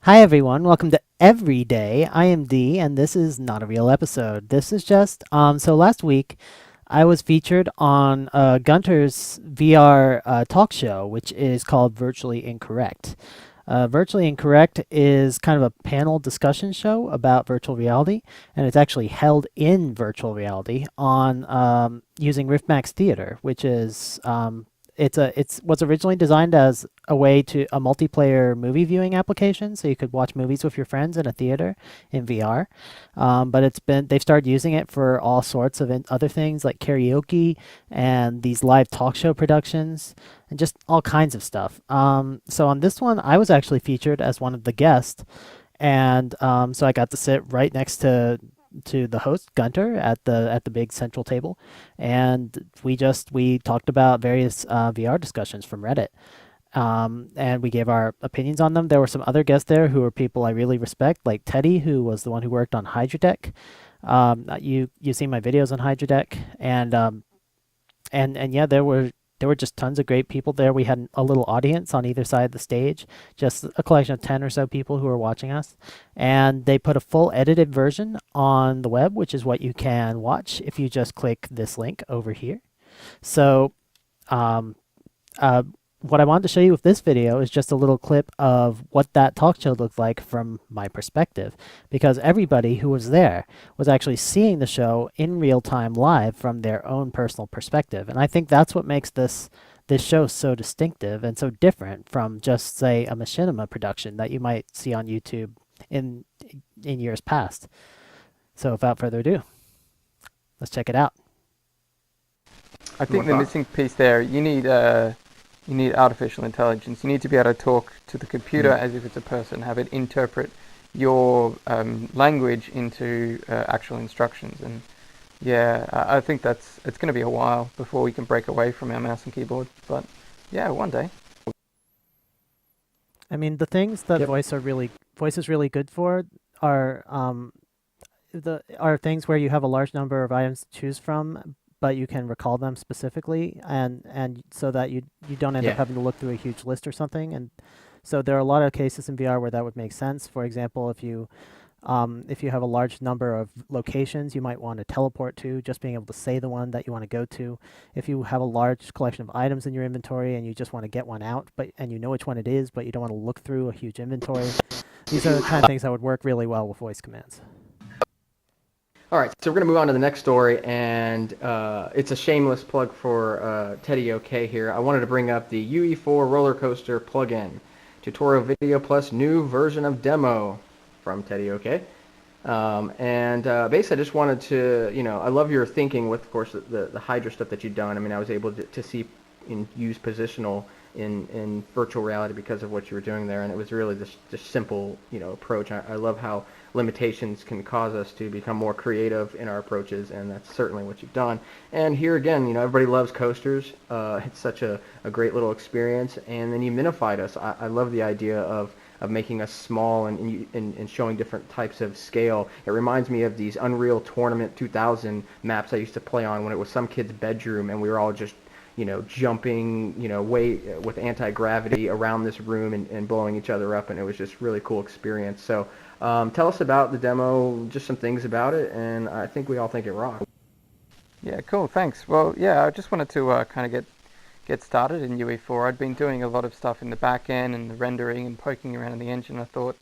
Hi everyone, welcome to Every Day. I am D, and this is not a real episode. This is just so last week I was featured on Gunter's VR talk show, which is called Virtually Incorrect. Virtually Incorrect is kind of a panel discussion show about virtual reality, and it's actually held in virtual reality on using RiffMax Theater, which is it's was originally designed as a way to a multiplayer movie viewing application, so you could watch movies with your friends in a theater in VR. But they've started using it for all sorts of other things like karaoke and these live talk show productions and just all kinds of stuff. So on this one, I was actually featured as one of the guests, and so I got to sit right next to the host Gunter at the big central table, and we talked about various VR discussions from Reddit. And we gave our opinions on them. There were some other guests there who were people I really respect, like Teddy, who was the one who worked on Hydra Deck. You see my videos on Hydra Deck, and yeah, there were just tons of great people there. We had a little audience on either side of the stage, just a collection of 10 or so people who were watching us. And they put a full edited version on the web, which is what you can watch if you just click this link over here. So um, uh, what I wanted to show you with this video is just a little clip of what that talk show looked like from my perspective, because everybody who was there was actually seeing the show in real time live from their own personal perspective. And I think that's what makes this show so distinctive and so different from just say a machinima production that you might see on YouTube in in years past. So without further ado, let's check it out. I More think the thoughts? missing piece there, you need artificial intelligence. You need to be able to talk to the computer Mm. as if it's a person, have it interpret your language into actual instructions. And yeah, I think it's going to be a while before we can break away from our mouse and keyboard. But yeah, one day. I mean, the things that Yep. voice is really good for are are things where you have a large number of items to choose from, but you can recall them specifically, and so that you don't end up Yeah. having to look through a huge list or something. And so there are a lot of cases in VR where that would make sense. For example, if you have a large number of locations you might want to teleport to, just being able to say the one that you want to go to. If you have a large collection of items in your inventory and you just want to get one out, and you know which one it is, but you don't want to look through a huge inventory, these are the kind of things that would work really well with voice commands. All right, so we're going to move on to the next story, and it's a shameless plug for Teddy OK here. I wanted to bring up the UE4 roller coaster plugin, tutorial video plus new version of demo from Teddy OK. And basically, I just wanted to, I love your thinking with, of course, the Hydra stuff that you've done. I mean, I was able to see and use positional in virtual reality because of what you were doing there, and it was really just simple, approach. I love how limitations can cause us to become more creative in our approaches, and that's certainly what you've done. And here again, everybody loves coasters. It's such a great little experience, and then you minified us. I love the idea of making us small and showing different types of scale. It reminds me of these Unreal Tournament 2000 maps I used to play on when it was some kid's bedroom and we were all just jumping, way with anti-gravity around this room and blowing each other up, and it was just really cool experience. So tell us about the demo, just some things about it, and I think we all think it rocks. Yeah, cool. Thanks. Well, yeah, I just wanted to kind of get started in UE4. I'd been doing a lot of stuff in the back end and the rendering and poking around in the engine. I thought,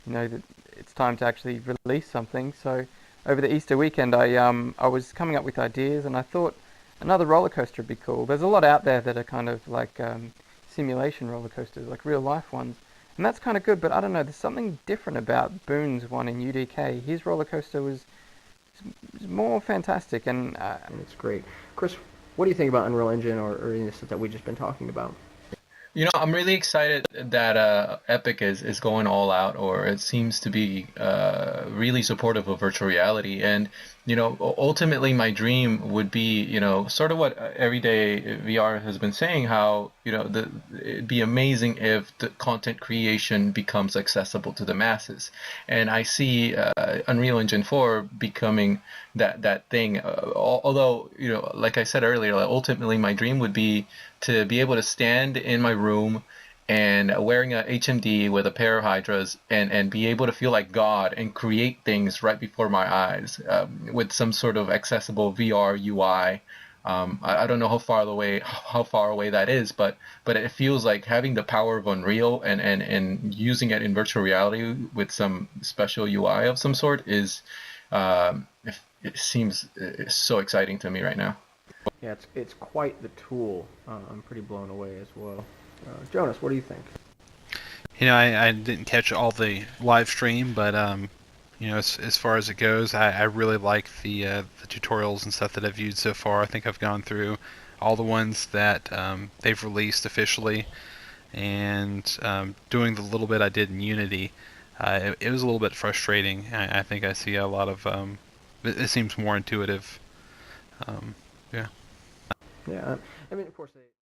that it's time to actually release something. So over the Easter weekend, I was coming up with ideas, and I thought another roller coaster would be cool. There's a lot out there that are kind of like simulation roller coasters, like real life ones, and that's kind of good. But I don't know, there's something different about Boone's one in UDK. His roller coaster was more fantastic, and And it's great. Chris, what do you think about Unreal Engine or any of the stuff that we've just been talking about? I'm really excited that Epic is going all out, or it seems to be really supportive of virtual reality. And ultimately, my dream would be, sort of what Everyday VR has been saying, how it'd be amazing if the content creation becomes accessible to the masses. And I see Unreal Engine 4 becoming that thing. Although, like I said earlier, like, ultimately my dream would be to be able to stand in my room and wearing a HMD with a pair of hydras and be able to feel like God and create things right before my eyes with some sort of accessible VR UI. I don't know how far away that is, but it feels like having the power of Unreal and using it in virtual reality with some special UI of some sort is it seems so exciting to me right now. Yeah, it's quite the tool. I'm pretty blown away as well. Jonas, what do you think? I didn't catch all the live stream, but as far as it goes, I really like the tutorials and stuff that I've viewed so far. I think I've gone through all the ones that they've released officially, and doing the little bit I did in Unity, it was a little bit frustrating. I think I see a lot of it seems more intuitive. Yeah. Yeah, I mean, of course,